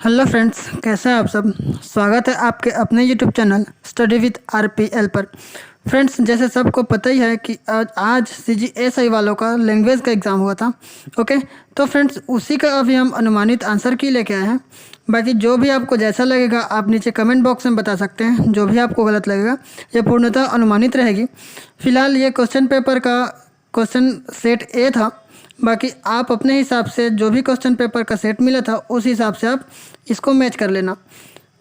Hello friends, कैसे हैं आप सब। स्वागत है आपके अपने YouTube channel study with RPL पर। फ्रेंड्स, जैसे सबको पता ही है कि आज सीजीएसआई वालों का लैंग्वेज का एग्ज़ाम हुआ था। ओके, तो फ्रेंड्स उसी का अभी हम अनुमानित आंसर की लेके आए हैं। बाकी जो भी आपको जैसा लगेगा आप नीचे कमेंट बॉक्स में बता सकते हैं। जो भी आपको गलत लगेगा ये पूर्णतः अनुमानित रहेगी। फिलहाल ये क्वेश्चन पेपर का क्वेश्चन सेट ए था। बाकी आप अपने हिसाब से जो भी क्वेश्चन पेपर का सेट मिला था उस हिसाब से आप इसको मैच कर लेना।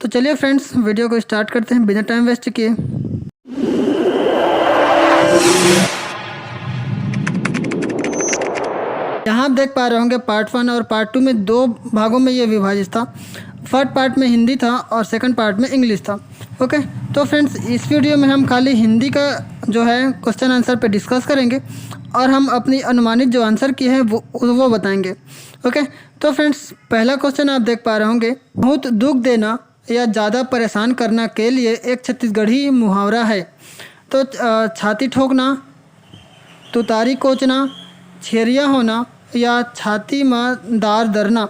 तो चलिए फ्रेंड्स, वीडियो को स्टार्ट करते हैं बिना टाइम वेस्ट किए। यहाँ आप देख पा रहे होंगे पार्ट 1 और पार्ट 2 में दो भागों में ये विभाजित था। फर्स्ट पार्ट में हिंदी था और सेकंड पार्ट में इंग्लिश था। ओके, तो फ्रेंड्स इस वीडियो में हम खाली हिंदी का जो है क्वेश्चन आंसर पे डिस्कस करेंगे और हम अपनी अनुमानित जो आंसर की है वो बताएंगे। ओके, तो फ्रेंड्स पहला क्वेश्चन आप देख पा रहे होंगे, बहुत दुख देना या ज़्यादा परेशान करना के लिए एक छत्तीसगढ़ी मुहावरा है। तो छाती ठोकना, तुतारी कोचना, छेरिया होना या छाती में दार दरना।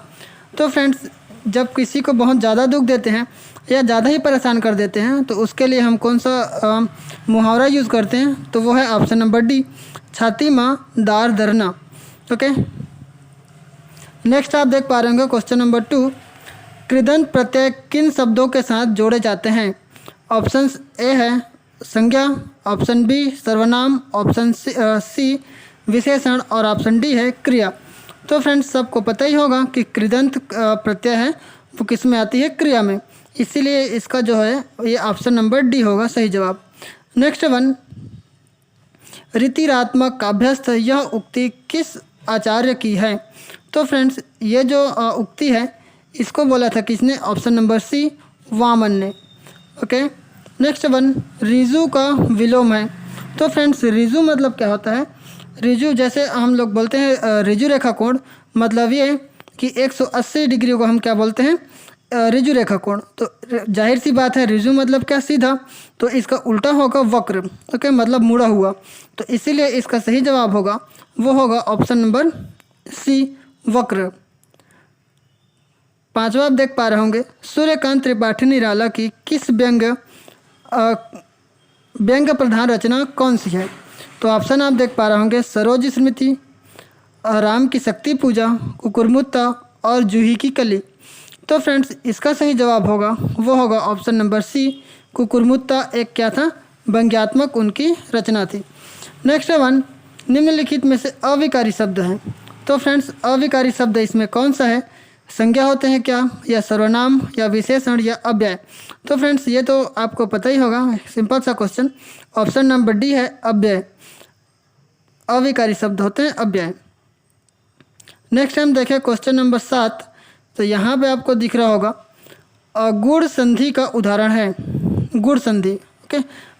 तो फ्रेंड्स जब किसी को बहुत ज़्यादा दुख देते हैं या ज़्यादा ही परेशान कर देते हैं तो उसके लिए हम कौन सा मुहावरा यूज़ करते हैं, तो वो है ऑप्शन नंबर डी, छाती में दार दरना। ओके, नेक्स्ट आप देख पा रहे होंगे क्वेश्चन नंबर 2, कृदंत प्रत्यय किन शब्दों के साथ जोड़े जाते हैं। ऑप्शन ए है संज्ञा, ऑप्शन बी सर्वनाम, ऑप्शन सी विशेषण और ऑप्शन डी है क्रिया। तो फ्रेंड्स सबको पता ही होगा कि कृदंत प्रत्यय है वो किस में आती है, क्रिया में। इसीलिए इसका जो है ये ऑप्शन नंबर डी होगा सही जवाब। नेक्स्ट वन, रीतिरात्मक काव्यस्थ यह उक्ति किस आचार्य की है। तो फ्रेंड्स ये जो उक्ति है इसको बोला था किसने, ऑप्शन नंबर सी वामन ने। ओके, नेक्स्ट वन, रिजु का विलोम है। तो फ्रेंड्स रिजु मतलब क्या होता है, रिजु जैसे हम लोग बोलते हैं रिजु रेखा कोण, मतलब ये कि 180 डिग्री को हम क्या बोलते हैं, रिजु रेखा कोण। तो जाहिर सी बात है रिजु मतलब क्या, सीधा, तो इसका उल्टा होगा वक्र। ओके, मतलब मुड़ा हुआ। तो इसीलिए इसका सही जवाब होगा वो होगा ऑप्शन नंबर सी वक्र। पांचवा आप देख पा रहे होंगे, सूर्यकांत त्रिपाठी निराला की किस व्यंग प्रधान रचना कौन सी है। तो ऑप्शन आप देख पा रहे होंगे, सरोज स्मृति, राम की शक्ति पूजा, कुकुरमुत्ता और जूही की कली। तो फ्रेंड्स इसका सही जवाब होगा वो होगा ऑप्शन नंबर सी, कुकुरमुत्ता एक क्या था, व्यंग्यात्मक उनकी रचना थी। नेक्स्ट वन, निम्नलिखित में से अविकारी शब्द हैं। तो फ्रेंड्स अविकारी शब्द इसमें कौन सा है, संज्ञा होते हैं क्या, या सर्वनाम, या विशेषण, या अव्यय। तो फ्रेंड्स ये तो आपको पता ही होगा, सिंपल सा क्वेश्चन, ऑप्शन नंबर डी है अव्यय। अविकारी शब्द होते हैं अव्यय। नेक्स्ट हम देखें क्वेश्चन नंबर 7। तो यहाँ पे आपको दिख रहा होगा गुण संधि का उदाहरण है, गुण संधि। ओके,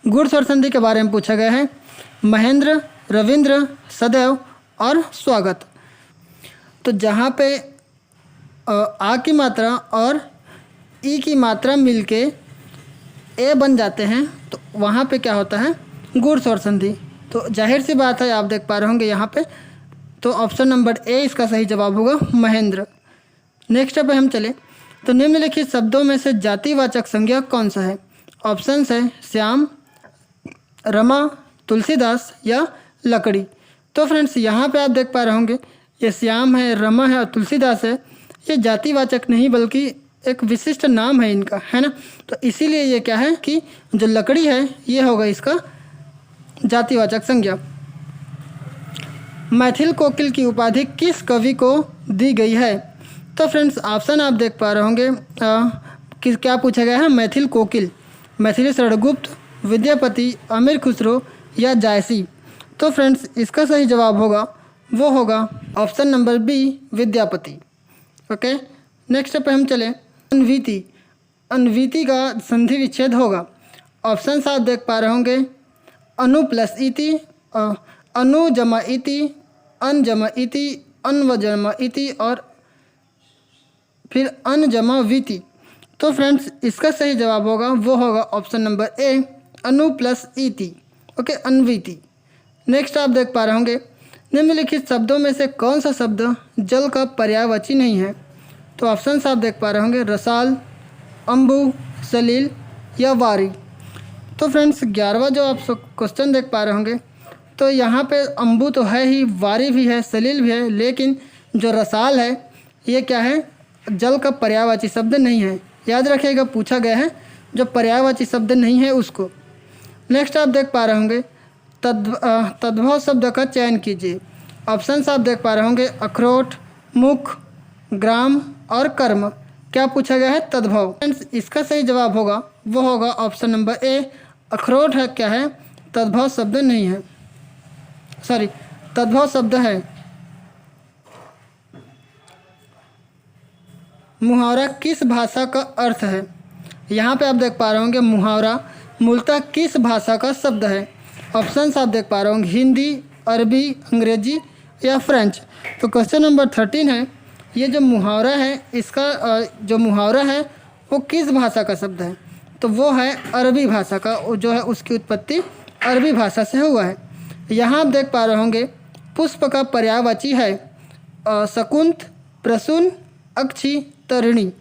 गुण स्वर संधि के बारे में पूछा गया है। महेंद्र, रविंद्र, सदैव और स्वागत। तो जहाँ पे आ की मात्रा और ई की मात्रा मिलके ए बन जाते हैं तो वहाँ पे क्या होता है, गुण स्वर संधि। तो जाहिर सी बात है आप देख पा रहे होंगे यहाँ पे, तो ऑप्शन नंबर ए इसका सही जवाब होगा महेंद्र। नेक्स्ट पे हम चले तो निम्नलिखित शब्दों में से जातिवाचक संज्ञा कौन सा है। ऑप्शंस है श्याम, रमा, तुलसीदास या लकड़ी। तो फ्रेंड्स यहाँ पे आप देख पा रहे होंगे ये श्याम है, रमा है और तुलसीदास है, ये जातिवाचक नहीं बल्कि एक विशिष्ट नाम है इनका, है ना। तो इसीलिए ये क्या है कि जो लकड़ी है ये होगा इसका जातिवाचक संज्ञा। मैथिल कोकिल की उपाधि किस कवि को दी गई है। तो फ्रेंड्स ऑप्शन आप देख पा रहे होंगे कि क्या पूछा गया है, मैथिल कोकिल, मैथिली शरणगुप्त, विद्यापति, अमीर खुसरो या जायसी। तो फ्रेंड्स इसका सही जवाब होगा वो होगा option number B Vidyapati. Okay, next पे हम चले, अन्वीति, अन्वीति का संधि विच्छेद होगा। ऑप्शन आप देख पा रहे होंगे, अनु प्लस इति, अनु जमा इति, अन जमा इति, अन व जमा इति और फिर अन जमा वीति। तो फ्रेंड्स इसका सही जवाब होगा वो होगा ऑप्शन नंबर ए, अनु प्लस इति। ओके, अन्वीति। नेक्स्ट आप देख पा रहे होंगे, निम्नलिखित शब्दों में से कौन सा शब्द जल का पर्यायवाची नहीं है। तो ऑप्शन आप देख पा रहे होंगे रसाल, अम्बु, सलील या वारी। तो फ्रेंड्स 11वां जो आप क्वेश्चन देख पा रहे होंगे, तो यहाँ पे अम्बु तो है ही, वारी भी है, सलील भी है, लेकिन जो रसाल है ये क्या है, जल का पर्यायवाची शब्द नहीं है। याद रखिएगा, पूछा गया है जो पर्यायवाची शब्द नहीं है उसको। नेक्स्ट आप देख पा रहे होंगे तद्भव शब्द का चयन कीजिए। ऑप्शंस आप देख पा रहे होंगे अखरोट, मुख, ग्राम और कर्म। क्या पूछा गया है, तद्भव। फ्रेंड्स इसका सही जवाब होगा वो होगा ऑप्शन नंबर ए, अखरोट है क्या है, तद्भव शब्द नहीं है, सॉरी तद्भव शब्द है। मुहावरा किस भाषा का अर्थ है। यहाँ पे आप देख पा रहे होंगे मुहावरा मूलतः किस भाषा का शब्द है। ऑप्शंस आप देख पा रहे होंगे हिंदी, अरबी, अंग्रेजी या फ्रेंच। तो क्वेश्चन नंबर 13 है, ये जो मुहावरा है इसका जो मुहावरा है वो किस भाषा का शब्द है, तो वो है अरबी भाषा का, जो है उसकी उत्पत्ति अरबी भाषा से हुआ है। यहाँ आप देख पा रहे होंगे पुष्प का पर्यायवाची है शकुंत, प्रसून, अक्षी, तरिणी।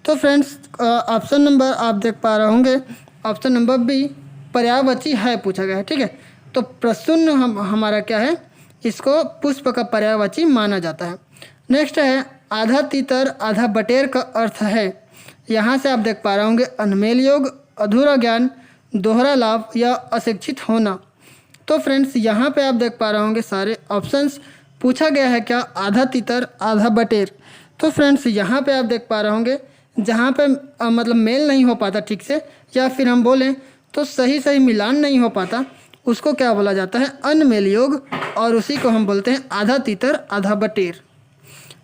तो फ्रेंड्स ऑप्शन नंबर आप देख पा रहे होंगे ऑप्शन नंबर बी पर्यायवाची है पूछा गया है, ठीक है। तो प्रसून हमारा क्या है, इसको पुष्प का पर्यायवाची माना जाता है। नेक्स्ट है आधा तीतर आधा बटेर का अर्थ है। यहाँ से आप देख पा रहे होंगे अनमेल योग, अधूरा ज्ञान, दोहरा लाभ या अशिक्षित होना। तो फ्रेंड्स यहाँ पे आप देख पा रहे होंगे सारे ऑप्शंस पूछा गया है क्या, आधा तीतर आधा बटेर। तो फ्रेंड्स यहाँ पे आप देख पा रहे होंगे जहाँ पे मतलब मेल नहीं हो पाता ठीक से, या फिर हम बोलें तो सही मिलान नहीं हो पाता, उसको क्या बोला जाता है, अनमेल योग, और उसी को हम बोलते हैं आधा तीतर आधा बटेर।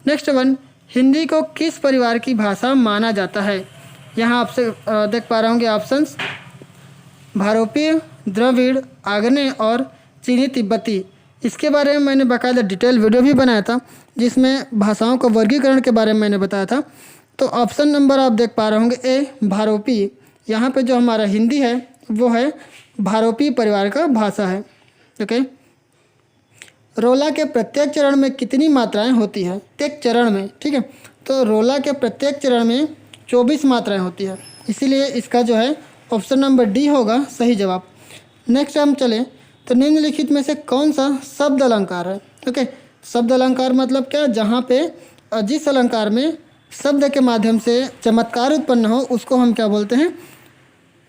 नेक्स्ट वन, हिंदी को किस परिवार की भाषा माना जाता है। यहाँ आपसे देख पा रहे होंगे ऑप्शंस भारोपीय, द्रविड़, आग्नेय और चीनी तिब्बती। इसके बारे में मैंने बाकायदा डिटेल वीडियो भी बनाया था जिसमें भाषाओं का वर्गीकरण के बारे में मैंने बताया था। तो ऑप्शन नंबर आप देख पा रहे होंगे ए, भारोपीय। यहाँ पे जो हमारा हिंदी है वो है भारोपीय परिवार का भाषा है, ओके। रोला के प्रत्येक चरण में कितनी मात्राएं होती है, प्रत्येक चरण में, ठीक है। तो रोला के प्रत्येक चरण में 24 मात्राएं होती है, इसीलिए इसका जो है ऑप्शन नंबर डी होगा सही जवाब। नेक्स्ट हम चलें तो निम्नलिखित में से कौन सा शब्द अलंकार है, ओके। शब्द अलंकार मतलब क्या, जहाँ पे जिस अलंकार में शब्द के माध्यम से चमत्कार उत्पन्न हो उसको हम क्या बोलते हैं,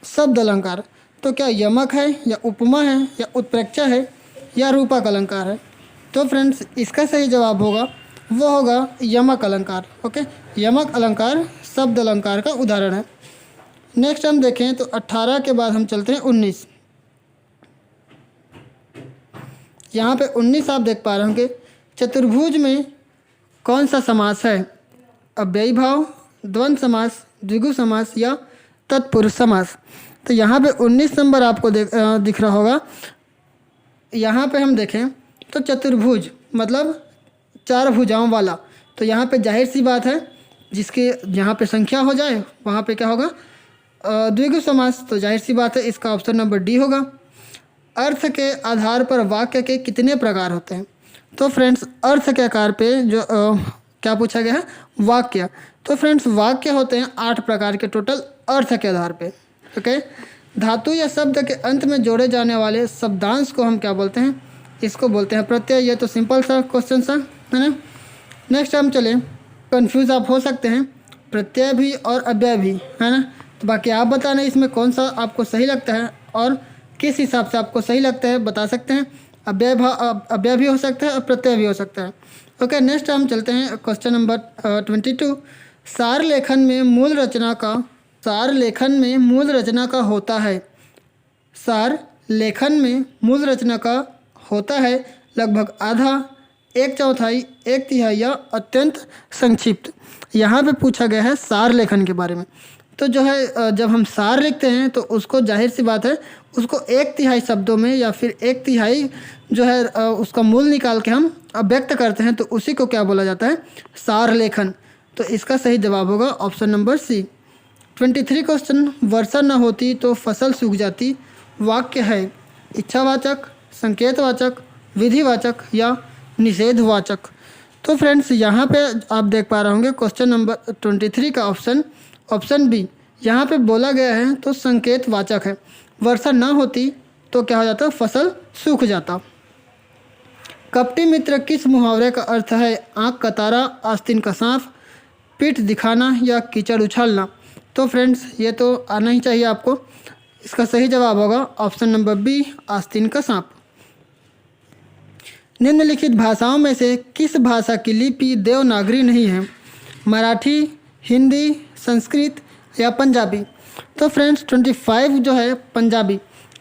शब्द अलंकार। तो क्या यमक है या उपमा है या उत्प्रेक्षा है या रूपक अलंकार है। तो फ्रेंड्स इसका सही जवाब होगा वो होगा यमक अलंकार, ओके। यमक अलंकार शब्द अलंकार का उदाहरण है। नेक्स्ट हम देखें तो 18 के बाद हम चलते हैं 19। यहाँ पे 19 आप देख पा रहे होंगे चतुर्भुज में कौन सा समास है, अव्ययी भाव, द्वंद्व समास, द्विगु समास या तत्पुरुष समास। तो यहाँ पे 19 नंबर आपको दिख रहा होगा। यहाँ पे हम देखें तो चतुर्भुज मतलब 4 भुजाओं वाला, तो यहाँ पे जाहिर सी बात है जिसके यहाँ पे संख्या हो जाए वहाँ पे क्या होगा, द्विगु समास। तो जाहिर सी बात है इसका ऑप्शन नंबर डी होगा। अर्थ के आधार पर वाक्य के कितने प्रकार होते हैं। तो फ्रेंड्स अर्थ के आकार पे जो क्या पूछा गया है, वाक्य। तो फ्रेंड्स वाक्य होते हैं 8 प्रकार के टोटल अर्थ के आधार पे, ओके। धातु या शब्द के अंत में जोड़े जाने वाले शब्दांश को हम क्या बोलते हैं, इसको बोलते हैं प्रत्यय। ये तो सिंपल सा क्वेश्चन सा है ना। नेक्स्ट हम चले, कंफ्यूज आप हो सकते हैं, प्रत्यय भी और अव्यय भी, है ना। तो बाकी आप बताना इसमें कौन सा आपको सही लगता है और किस हिसाब से आपको सही लगता है बता सकते हैं। अव्यय भी हो सकता है और प्रत्यय भी हो सकता है, ओके। नेक्स्ट हम चलते हैं क्वेश्चन नंबर 22। सार लेखन में मूल रचना का होता है। सार लेखन में मूल रचना का होता है लगभग आधा, 1/4, 1/3 या अत्यंत संक्षिप्त। यहाँ पे पूछा गया है सार लेखन के बारे में। तो जो है जब हम सार लिखते हैं तो उसको जाहिर सी बात है उसको 1/3 शब्दों में या फिर 1/3 जो है उसका मूल निकाल के हम व्यक्त करते हैं, तो उसी को क्या बोला जाता है, सार लेखन। तो इसका सही जवाब होगा ऑप्शन नंबर सी। 23 क्वेश्चन, वर्षा न होती तो फसल सूख जाती, वाक्य है इच्छावाचक, संकेतवाचक, विधिवाचक या निषेधवाचक। तो फ्रेंड्स यहाँ पे आप देख पा रहे होंगे क्वेश्चन नंबर 23 का ऑप्शन बी यहाँ पे बोला गया है तो संकेत वाचक है। वर्षा ना होती तो क्या हो जाता, फसल सूख जाता। कपटी मित्र किस मुहावरे का अर्थ है? आँख का तारा, आस्तीन का सांप, पीठ दिखाना या कीचड़ उछालना। तो फ्रेंड्स ये तो आना ही चाहिए आपको। इसका सही जवाब होगा ऑप्शन नंबर बी, आस्तीन का सांप। निम्नलिखित भाषाओं में से किस भाषा की लिपि देवनागरी नहीं है? मराठी, हिंदी, संस्कृत या पंजाबी। तो फ्रेंड्स 25 जो है पंजाबी,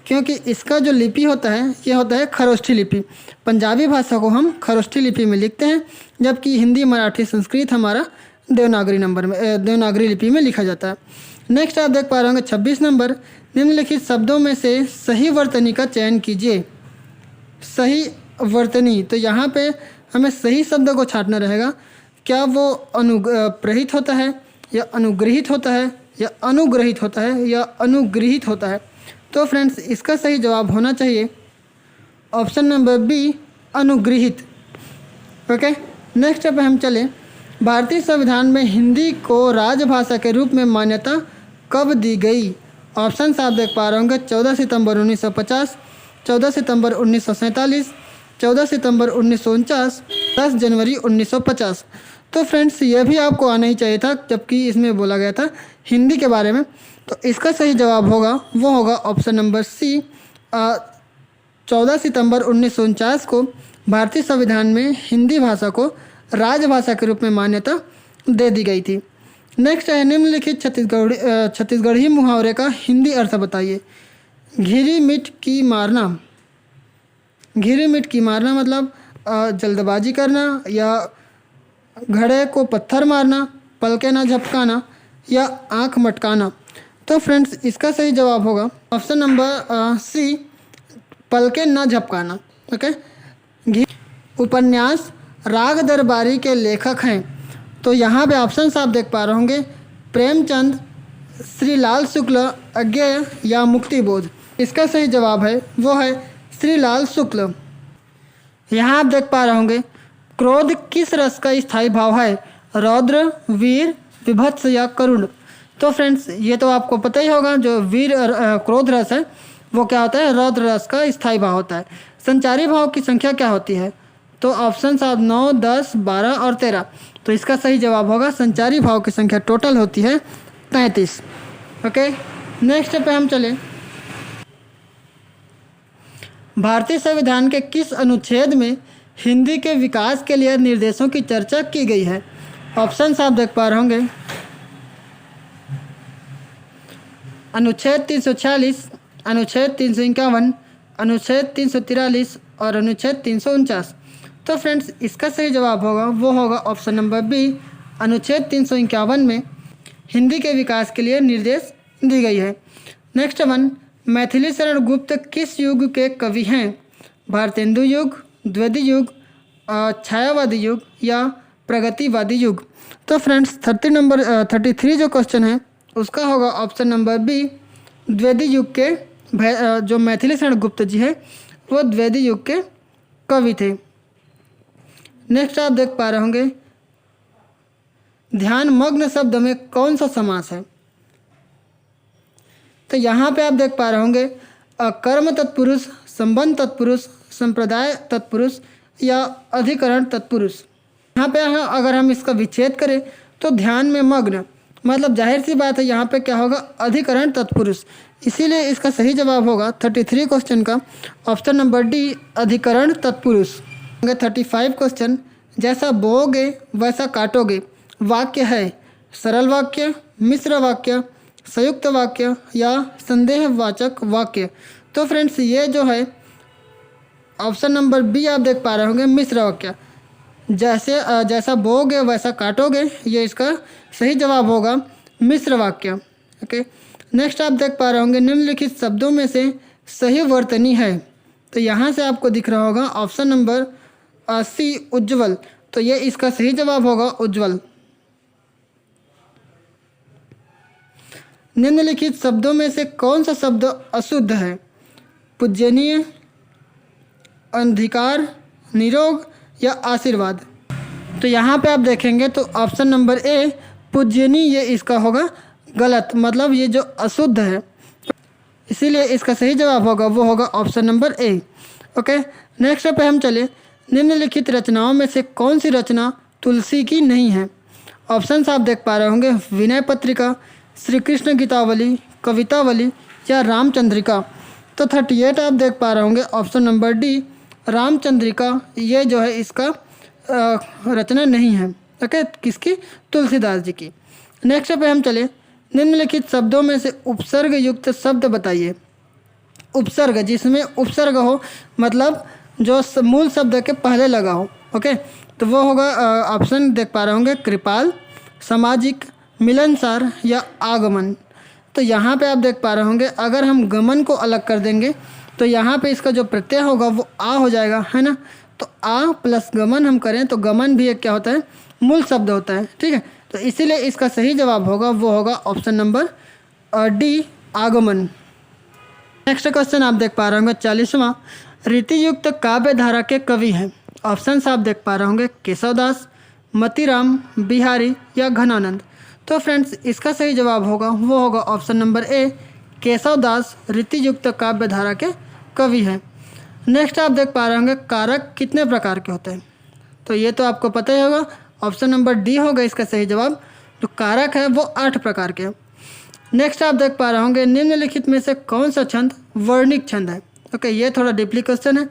क्योंकि इसका जो लिपि होता है ये होता है खरोष्ठी लिपि। पंजाबी भाषा को हम खरोष्ठी लिपि में लिखते हैं, जबकि हिंदी, मराठी, संस्कृत हमारा देवनागरी लिपि में लिखा जाता है। नेक्स्ट आप देख पा रहे होंगे 26 नंबर, निम्नलिखित शब्दों में से सही वर्तनी का चयन कीजिए। सही वर्तनी, तो यहाँ पे हमें सही शब्द को छांटना रहेगा। क्या वो अनुप्रहित होता है या अनुग्रहित होता है या अनुग्रहित होता है या अनुगृहित होता है? तो फ्रेंड्स इसका सही जवाब होना चाहिए ऑप्शन नंबर बी, अनुगृहित। ओके, नेक्स्ट पे हम चले। भारतीय संविधान में हिंदी को राजभाषा के रूप में मान्यता कब दी गई? ऑप्शन आप देख पा रहे होंगे 14 सितंबर 1950, 14 सितंबर 1947, 14 सितंबर 1949, 10 जनवरी 1950। तो फ्रेंड्स ये भी आपको आना ही चाहिए था, जबकि इसमें बोला गया था हिंदी के बारे में। तो इसका सही जवाब होगा वो होगा ऑप्शन नंबर सी, 14 सितंबर 1949 को भारतीय संविधान में हिंदी भाषा को राजभाषा के रूप में मान्यता दे दी गई थी। नेक्स्ट है निम्नलिखित छत्तीसगढ़ी मुहावरे का हिंदी अर्थ बताइए। घिरी मिट की मारना। घिरी मिट की मारना मतलब जल्दबाजी करना या घड़े को पत्थर मारना, पलके ना झपकाना या आँख मटकाना। तो फ्रेंड्स इसका सही जवाब होगा ऑप्शन नंबर सी, पलके ना झपकाना। ओके, उपन्यास राग दरबारी के लेखक हैं। तो यहाँ पे ऑप्शन आप देख पा रहे होंगे प्रेमचंद, श्रीलाल शुक्ल, अज्ञेय या मुक्तिबोध। इसका सही जवाब है वो है श्रीलाल शुक्ल। यहाँ आप देख पा रहे होंगे क्रोध किस रस का स्थायी भाव है? रौद्र, वीर, विभत्स या करुण। तो फ्रेंड्स ये तो आपको पता ही होगा, जो वीर क्रोध रस है वो क्या होता है? रौद्र रस का स्थायी भाव होता है। संचारी भाव की संख्या क्या होती है? तो ऑप्शन आप 9, 10, 12 और 13। तो इसका सही जवाब होगा संचारी भाव की संख्या टोटल होती है 33। ओके, नेक्स्ट पे हम चले। भारतीय संविधान के किस अनुच्छेद में हिंदी के विकास के लिए निर्देशों की चर्चा की गई है? ऑप्शन आप देख पा रहे होंगे अनुच्छेद 346, अनुच्छेद 351, अनुच्छेद 343 और अनुच्छेद 349। तो फ्रेंड्स इसका सही जवाब होगा वो होगा ऑप्शन नंबर बी, अनुच्छेद 351 में हिंदी के विकास के लिए निर्देश दी गई है। नेक्स्ट वन, मैथिली शरण गुप्त किस युग के कवि हैं? भारतेंदु युग, द्विवेदी युग, छायावादी युग या प्रगतिवादी युग। तो फ्रेंड्स 33 जो क्वेश्चन है उसका होगा ऑप्शन नंबर बी, द्विवेदी युग के जो मैथिली शरण गुप्त जी है वो द्विवेदी युग के कवि थे। नेक्स्ट आप देख पा रहे होंगे ध्यान मग्न शब्द में कौन सा समास है? तो यहाँ पे आप देख पा रहे होंगे कर्म तत्पुरुष, संबंध तत्पुरुष, संप्रदाय तत्पुरुष या अधिकरण तत्पुरुष। यहाँ पे अगर हम इसका विच्छेद करें तो ध्यान में मग्न मतलब जाहिर सी बात है यहाँ पे क्या होगा? अधिकरण तत्पुरुष। इसीलिए इसका सही जवाब होगा 33 क्वेश्चन का ऑप्शन नंबर डी, अधिकरण तत्पुरुष। 35 क्वेश्चन, जैसा बोओगे वैसा काटोगे वाक्य है सरल वाक्य, मिश्र वाक्य, संयुक्त वाक्य या संदेहवाचक वाक्य। तो फ्रेंड्स ये जो है ऑप्शन नंबर बी आप देख पा रहे होंगे मिश्र वाक्य। जैसा बोओगे वैसा काटोगे, ये इसका सही जवाब होगा मिश्र वाक्य। ओके, नेक्स्ट आप देख पा रहे होंगे निम्नलिखित शब्दों में से सही वर्तनी है। तो यहाँ से आपको दिख रहा होगा ऑप्शन नंबर सी, उज्ज्वल। तो ये इसका सही जवाब होगा उज्ज्वल। निम्नलिखित शब्दों में से कौन सा शब्द अशुद्ध है? पूजनीय, अधिकार, निरोग या आशीर्वाद। तो यहाँ पे आप देखेंगे तो ऑप्शन नंबर ए पूज्यनी ये इसका होगा गलत, मतलब ये जो अशुद्ध है, इसीलिए इसका सही जवाब होगा वो होगा ऑप्शन नंबर ए। ओके, नेक्स्ट पे हम चले। निम्नलिखित रचनाओं में से कौन सी रचना तुलसी की नहीं है? ऑप्शंस आप देख पा रहे होंगे, विनय पत्रिका, श्री कृष्ण गीतावली, कवितावली या रामचंद्रिका। तो 38 आप देख पा रहे होंगे ऑप्शन नंबर डी रामचंद्रिका, ये जो है इसका रचना नहीं है। ओके, किसकी? तुलसीदास जी की। नेक्स्ट पे हम चले। निम्नलिखित शब्दों में से उपसर्ग युक्त शब्द बताइए। उपसर्ग, जिसमें उपसर्ग हो मतलब जो मूल शब्द के पहले लगा हो। ओके, तो वो होगा ऑप्शन देख पा रहे होंगे, कृपाल, सामाजिक, मिलनसार या आगमन। तो यहाँ पे आप देख पा रहे होंगे अगर हम गमन को अलग कर देंगे तो यहाँ पे इसका जो प्रत्यय होगा वो आ हो जाएगा, है ना। तो आ प्लस गमन हम करें तो गमन भी एक क्या होता है? मूल शब्द होता है। ठीक है, तो इसीलिए इसका सही जवाब होगा वो होगा ऑप्शन नंबर डी आगमन। नेक्स्ट क्वेश्चन आप देख पा रहे होंगे 40वां। रीतियुक्त काव्य धारा के कवि हैं। ऑप्शंस आप देख पा रहे होंगे, केशवदास, मतीराम, बिहारी या घनानंद। तो फ्रेंड्स इसका सही जवाब होगा वो होगा ऑप्शन नंबर ए केशवदास रीतियुक्त काव्य धारा के कवि हैं। नेक्स्ट आप देख पा रहे होंगे कारक कितने प्रकार के होते हैं? तो ये तो आपको पता ही होगा, ऑप्शन नंबर डी होगा इसका सही जवाब। जो कारक है वो 8 प्रकार के हैं। नेक्स्ट आप देख पा रहे होंगे निम्नलिखित में से कौन सा छंद वर्णिक छंद है? ओके, ये थोड़ा डीपली क्वेश्चन है।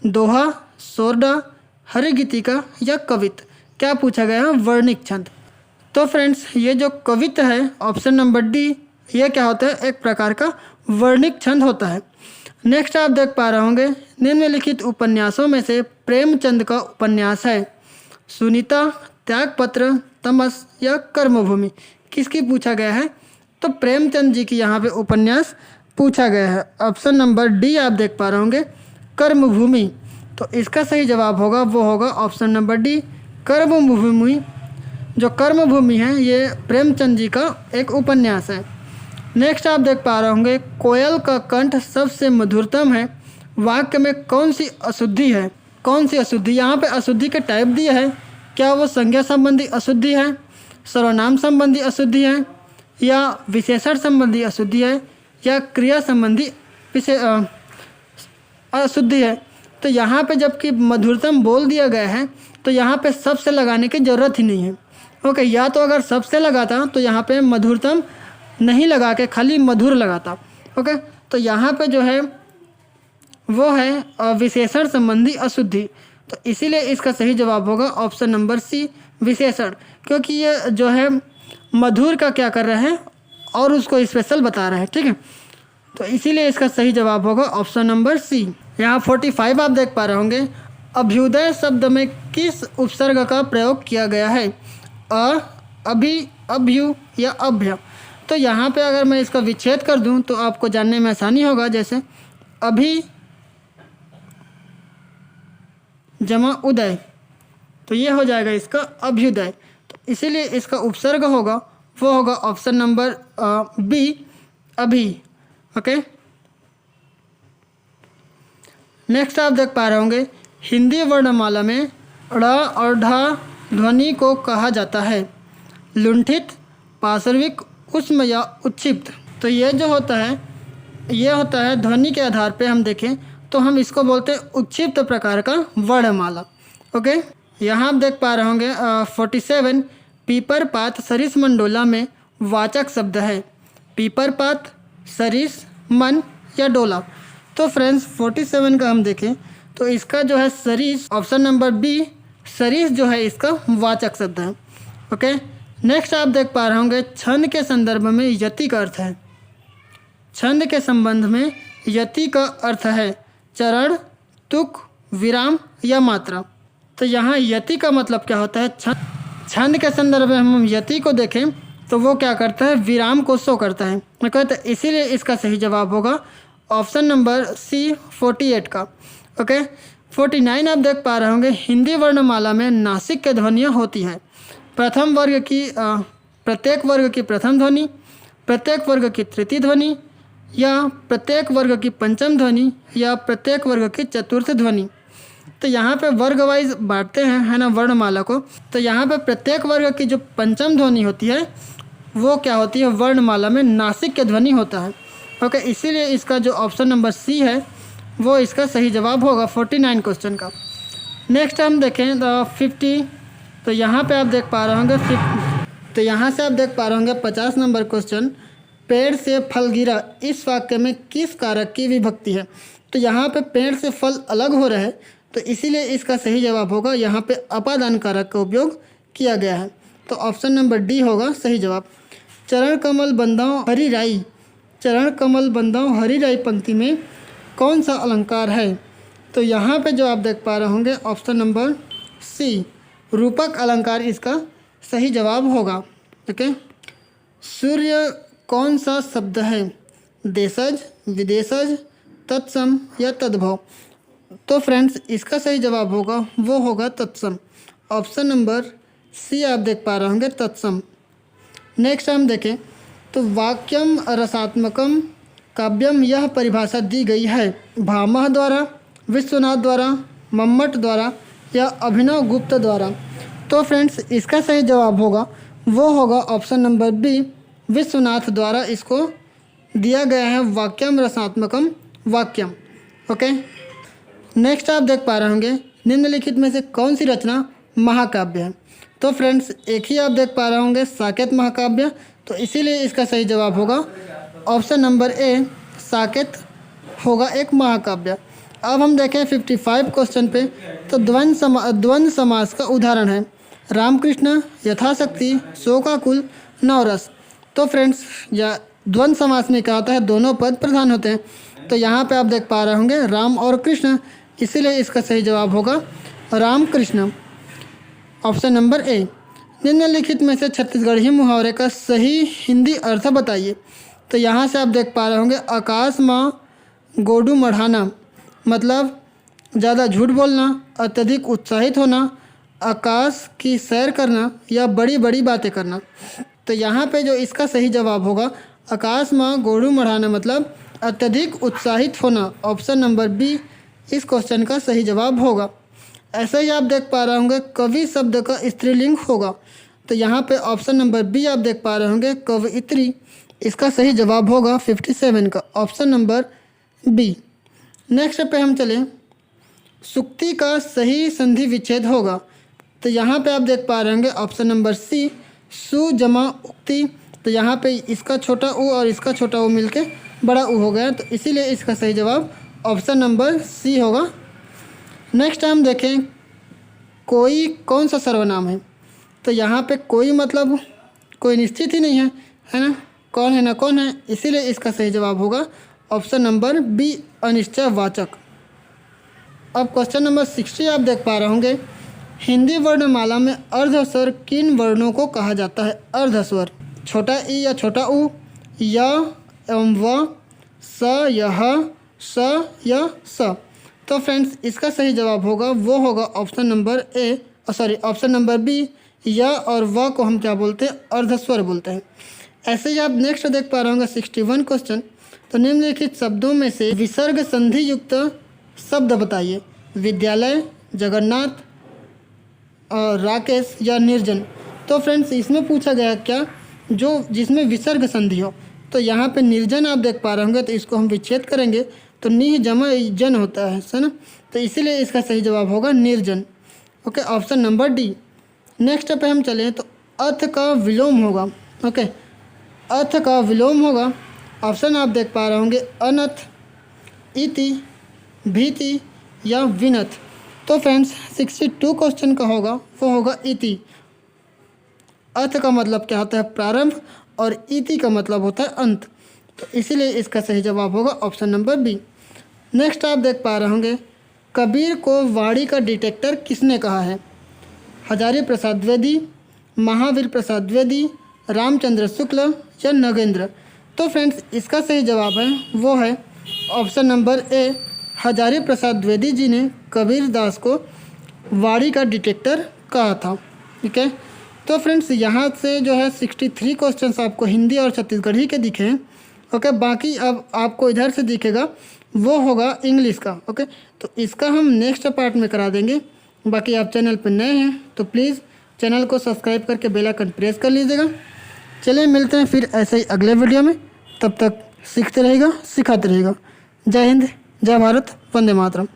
दोहा, सोरडा, हरिगीतिका या कवित, क्या पूछा गया है? वर्णिक छंद। तो फ्रेंड्स ये जो कवित है ऑप्शन नंबर डी, ये क्या होता है? एक प्रकार का वर्णिक छंद होता है। नेक्स्ट आप देख पा रहे होंगे निम्नलिखित उपन्यासों में से प्रेमचंद का उपन्यास है सुनीता, त्यागपत्र, तमस या कर्मभूमि, किसकी पूछा गया है? तो प्रेमचंद जी की यहाँ पे उपन्यास पूछा गया है। ऑप्शन नंबर डी आप देख पा रहे होंगे कर्मभूमि। तो इसका सही जवाब होगा वो होगा ऑप्शन नंबर डी कर्मभूमि। जो कर्मभूमि है ये प्रेमचंद जी का एक उपन्यास है। नेक्स्ट आप देख पा रहे होंगे कोयल का कंठ सबसे मधुरतम है। वाक्य में कौन सी अशुद्धि है? कौन सी अशुद्धि? यहाँ पे अशुद्धि के टाइप दिया है, क्या वो संज्ञा संबंधी अशुद्धि है, सर्वनाम संबंधी अशुद्धि है या विशेषण संबंधी अशुद्धि है या क्रिया संबंधी अशुद्धि है? तो यहाँ पे जबकि मधुरतम बोल दिया गया है तो यहाँ पे सबसे लगाने की ज़रूरत ही नहीं है। ओके, या तो अगर सबसे लगाता तो यहाँ पे मधुरतम नहीं लगा के खाली मधुर लगाता। ओके, तो यहाँ पे जो है वो है विशेषण संबंधी अशुद्धि। तो इसीलिए इसका सही जवाब होगा ऑप्शन नंबर सी विशेषण, क्योंकि ये जो है मधुर का क्या कर रहे हैं और उसको स्पेशल बता रहे हैं। ठीक है, तो इसीलिए इसका सही जवाब होगा ऑप्शन नंबर सी। यहाँ 45 आप देख पा रहे होंगे अभ्युदय शब्द में किस उपसर्ग का प्रयोग किया गया है? अ, अभि, अभ्यु या अभ्य। तो यहाँ पे अगर मैं इसका विच्छेद कर दूं तो आपको जानने में आसानी होगा। जैसे अभि जमा उदय, तो ये हो जाएगा इसका अभ्युदय। तो इसीलिए इसका उपसर्ग होगा वो होगा ऑप्शन नंबर बी अभी। ओके, नेक्स्ट आप देख पा रहे होंगे हिंदी वर्णमाला में ड़ और ढ ध्वनि को कहा जाता है लुंठित, पार्श्विक, उष्म या उच्छिप्त। तो ये जो होता है ये होता है ध्वनि के आधार पे हम देखें तो हम इसको बोलते हैं उच्छिप्त प्रकार का वर्णमाला। ओके, यहाँ आप देख पा रहे होंगे 47 पीपर पात सरिस मंडोला में वाचक शब्द है पीपर पात, सरिस, मन या डोला। तो फ्रेंड्स 47 का हम देखें तो इसका जो है सरिस, ऑप्शन नंबर बी सरिस जो है इसका वाचक शब्द है। ओके, नेक्स्ट आप देख पा रहे होंगे छंद के संदर्भ में यति का अर्थ है। छंद के संबंध में यति का अर्थ है चरण, तुक, विराम या मात्रा। तो यहाँ यति का मतलब क्या होता है? छंद के संदर्भ में हम यति को देखें तो वो क्या करता है? विराम को शो करता है। ओके, तो इसीलिए इसका सही जवाब होगा ऑप्शन नंबर सी 48 का। ओके, 49 आप देख पा रहे होंगे हिंदी वर्णमाला में नासिक के ध्वनियाँ होती हैं प्रथम वर्ग की प्रत्येक वर्ग की प्रथम ध्वनि, प्रत्येक वर्ग की तृतीय ध्वनि या प्रत्येक वर्ग की पंचम ध्वनि या प्रत्येक वर्ग की चतुर्थ ध्वनि। तो यहाँ पे वर्ग वाइज बांटते हैं, है ना, वर्णमाला को। तो यहाँ पे प्रत्येक वर्ग की जो पंचम ध्वनि होती है वो क्या होती है, वर्णमाला में नासिक के ध्वनि होता है। ओके, इसीलिए इसका जो ऑप्शन नंबर सी है वो इसका सही जवाब होगा 49 क्वेश्चन का। नेक्स्ट हम देखें 50। तो यहाँ पे आप देख पा रहे होंगे तो यहाँ से आप देख पा रहे होंगे 50 नंबर क्वेश्चन, पेड़ से फल गिरा इस वाक्य में किस कारक की विभक्ति है। तो यहाँ पे पेड़ से फल अलग हो रहा है, तो इसीलिए इसका सही जवाब होगा यहाँ पे अपादान कारक का उपयोग किया गया है। तो ऑप्शन नंबर डी होगा सही जवाब। चरण कमल बंदाओं हरि राई, चरण कमल बंदाओं हरि राई पंक्ति में कौन सा अलंकार है। तो यहाँ पे जो आप देख पा रहे होंगे ऑप्शन नंबर सी, रूपक अलंकार इसका सही जवाब होगा। ओके, सूर्य कौन सा शब्द है, देशज, विदेशज, तत्सम या तद्भव। तो फ्रेंड्स इसका सही जवाब होगा वो होगा तत्सम। ऑप्शन नंबर सी आप देख पा रहे होंगे तत्सम। नेक्स्ट हम देखें तो वाक्यम रसात्मकम काव्यम यह परिभाषा दी गई है भामह द्वारा, विश्वनाथ द्वारा, मम्मट द्वारा या अभिनव गुप्त द्वारा। तो फ्रेंड्स इसका सही जवाब होगा वो होगा ऑप्शन नंबर बी, विश्वनाथ द्वारा इसको दिया गया है वाक्यम रसात्मकम वाक्यम। ओके, नेक्स्ट आप देख पा रहे होंगे निम्नलिखित में से कौन सी रचना महाकाव्य है। तो फ्रेंड्स एक ही आप देख पा रहे होंगे साकेत महाकाव्य, तो इसीलिए इसका सही जवाब होगा ऑप्शन नंबर ए, साकेत होगा एक महाकाव्य। अब हम देखें 55 क्वेश्चन पे, तो द्वंद्व समास का उदाहरण है रामकृष्ण, यथाशक्ति, शोकाकुल, नवरस। तो फ्रेंड्स या द्वंद्व समास में क्या होता है, दोनों पद प्रधान होते हैं। तो यहाँ पे आप देख पा रहे होंगे राम और कृष्ण, इसीलिए इसका सही जवाब होगा राम कृष्ण, ऑप्शन नंबर ए। निम्नलिखित में से छत्तीसगढ़ी मुहावरे का सही हिंदी अर्थ बताइए। तो यहाँ से आप देख पा रहे होंगे आकाश माँ गोडू मढ़ाना, मतलब ज़्यादा झूठ बोलना, अत्यधिक उत्साहित होना, आकाश की सैर करना या बड़ी बड़ी बातें करना। तो यहाँ पे जो इसका सही जवाब होगा आकाश माँ गोडू मढ़ाना मतलब अत्यधिक उत्साहित होना, ऑप्शन नंबर बी इस क्वेश्चन का सही जवाब होगा। ऐसे ही आप देख पा रहे होंगे कवि शब्द का स्त्रीलिंग होगा। तो यहाँ पे ऑप्शन नंबर बी आप देख पा रहे होंगे कवयित्री, इसका सही जवाब होगा 57 का, ऑप्शन नंबर बी। नेक्स्ट पे हम चलें, सुक्ति का सही संधि विच्छेद होगा। तो यहाँ पे आप देख पा रहे होंगे ऑप्शन नंबर सी, सु जमा उक्ति। तो यहाँ पे इसका छोटा ऊ और इसका छोटा ऊ मिलके बड़ा ऊ हो गया, तो इसीलिए इसका सही जवाब ऑप्शन नंबर सी होगा। नेक्स्ट हम देखें कोई कौन सा सर्वनाम है। तो यहाँ पे कोई मतलब कोई निश्चित ही नहीं है, है ना, कौन है ना कौन है, इसीलिए इसका सही जवाब होगा ऑप्शन नंबर बी अनिश्चयवाचक। अब क्वेश्चन नंबर 60 आप देख पा रहे होंगे हिंदी वर्णमाला में अर्धस्वर किन वर्णों को कहा जाता है। अर्धस्वर छोटा ई या छोटा ऊ, य एवं व, स यह, स या स। तो फ्रेंड्स इसका सही जवाब होगा वो होगा option number A, option number B, य और व को हम क्या बोलते हैं, अर्धस्वर बोलते हैं। ऐसे ही आप नेक्स्ट देख पा रहे होंगे 61 क्वेश्चन। तो निम्नलिखित शब्दों में से विसर्ग संधि युक्त शब्द बताइए। विद्यालय, जगन्नाथ, राकेश या निर्जन। तो फ्रेंड्स इसमें पूछा गया क्या, जो जिसमें विसर्ग संधि हो। तो यहाँ पे निर्जन आप देख पा रहे होंगे, तो इसको हम विच्छेद करेंगे तो निह जमा जन होता है ना, तो इसीलिए इसका सही जवाब होगा निर्जन। Okay, option number D. Next पे हम चलें तो अर्थ का विलोम होगा। ओके, अर्थ का विलोम होगा। ऑप्शन आप देख पा रहे होंगे अनथ, इति, भीति या विनथ। तो फ्रेंड्स 62 क्वेश्चन का होगा वो होगा इति। अर्थ का मतलब क्या होता है, प्रारंभ, और इति का मतलब होता है अंत, तो इसीलिए इसका सही जवाब होगा ऑप्शन नंबर बी। नेक्स्ट आप देख पा रहे होंगे कबीर को वाणी का डिटेक्टर किसने कहा है। हजारी प्रसाद द्विवेदी, महावीर प्रसाद द्विवेदी, रामचंद्र शुक्ल या नगेंद्र। तो फ्रेंड्स इसका सही जवाब है वो है ऑप्शन नंबर ए, हजारी प्रसाद द्विवेदी जी ने कबीर दास को वाणी का डिटेक्टर कहा था। ठीक है, तो फ्रेंड्स यहाँ से जो है 63 क्वेश्चंस आपको हिंदी और छत्तीसगढ़ी के दिखे हैं। ओके, बाकी अब आपको इधर से दिखेगा वो होगा इंग्लिश का। ओके, तो इसका हम नेक्स्ट पार्ट में करा देंगे। बाकी आप चैनल पर नए हैं तो प्लीज़ चैनल को सब्सक्राइब करके बेल आइकन प्रेस कर लीजिएगा। चलिए मिलते हैं फिर ऐसे ही अगले वीडियो में। तब तक सीखते रहेगा, सिखाते रहेगा। जय हिंद, जय भारत, वंदे मातरम।